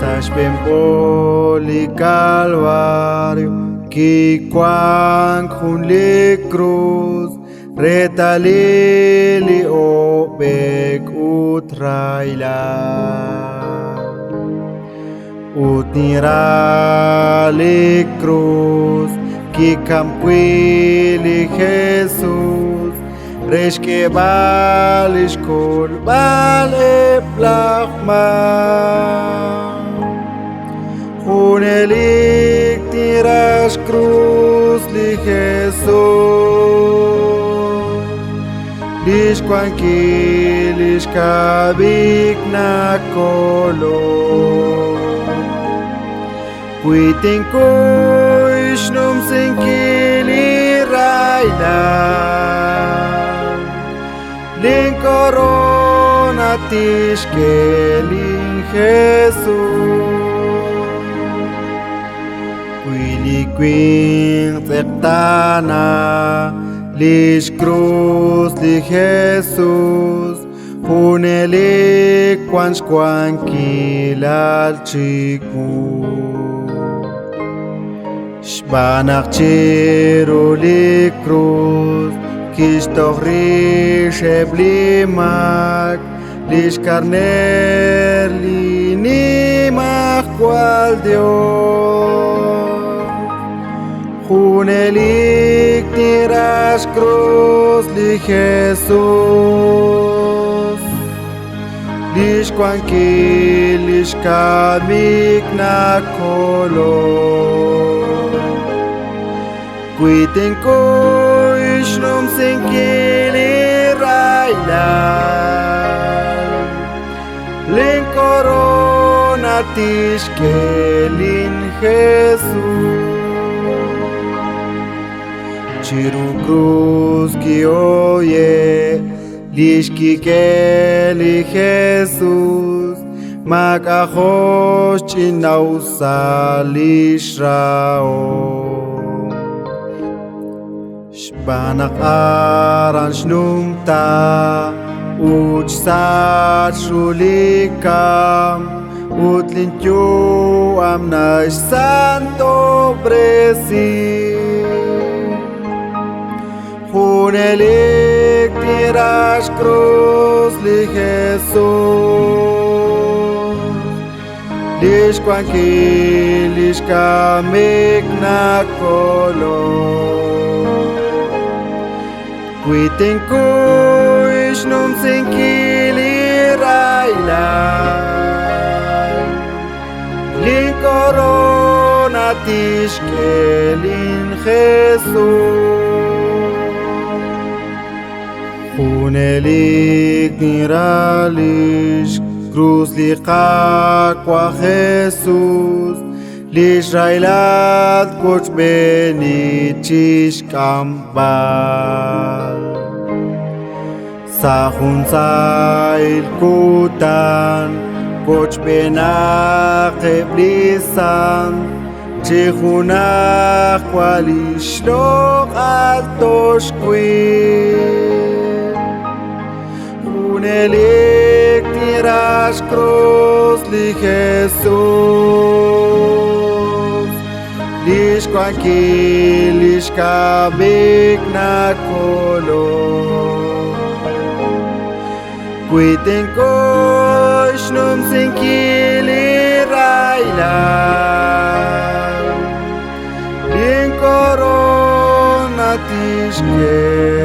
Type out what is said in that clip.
Sashpem poli calvario, que quan le cruz, retalili obek utraila. Utnirali cruz, que campuili Jesus, Reshke balish kol bale plachma. Hunelik tiras cruz li Jesus. Lish kwanki lish kabik na kolo. Kuitin kuish num sinkili raila. Lin corona tishkelin Jesus. Quili quin zeptana lish cruz li Jesus. Hunelik quans quanquilal chiku. Shbanak chiro li cruz. Kish tohri sheblimak, lish carner linimach cual Dios. Hunelik tiras cruz li Jesus. Lish kwanki lish kamik na kolo. Kuiten kuish num sinkili raila. Lin corona tishkelin Jesus. Chiru cruz ki oye, lish kikeli Jesus. Makahosh chinausa lish rao. Shbanak aran shnumta, uch sat shulikam, utlintyu amnash santo bresi. Hunelik tiras cruz li Jesus. Lish kwanki lish kamik na kolo. Kuiten kuish num sinkili raila. Lin corona tishkelin Jesus. Hunelik niralish cruz li qaqwa Jesus. L'Israelat coach benichish kambal. Sahun sail kutan coach benach blisan. Chihunach kwalish loch al toshquin. Hunelik tiras cruz li Jesus. Lish kwanki lish kabik na kolo. Kuiten kuish num sinkili raila. Lin corona tishke.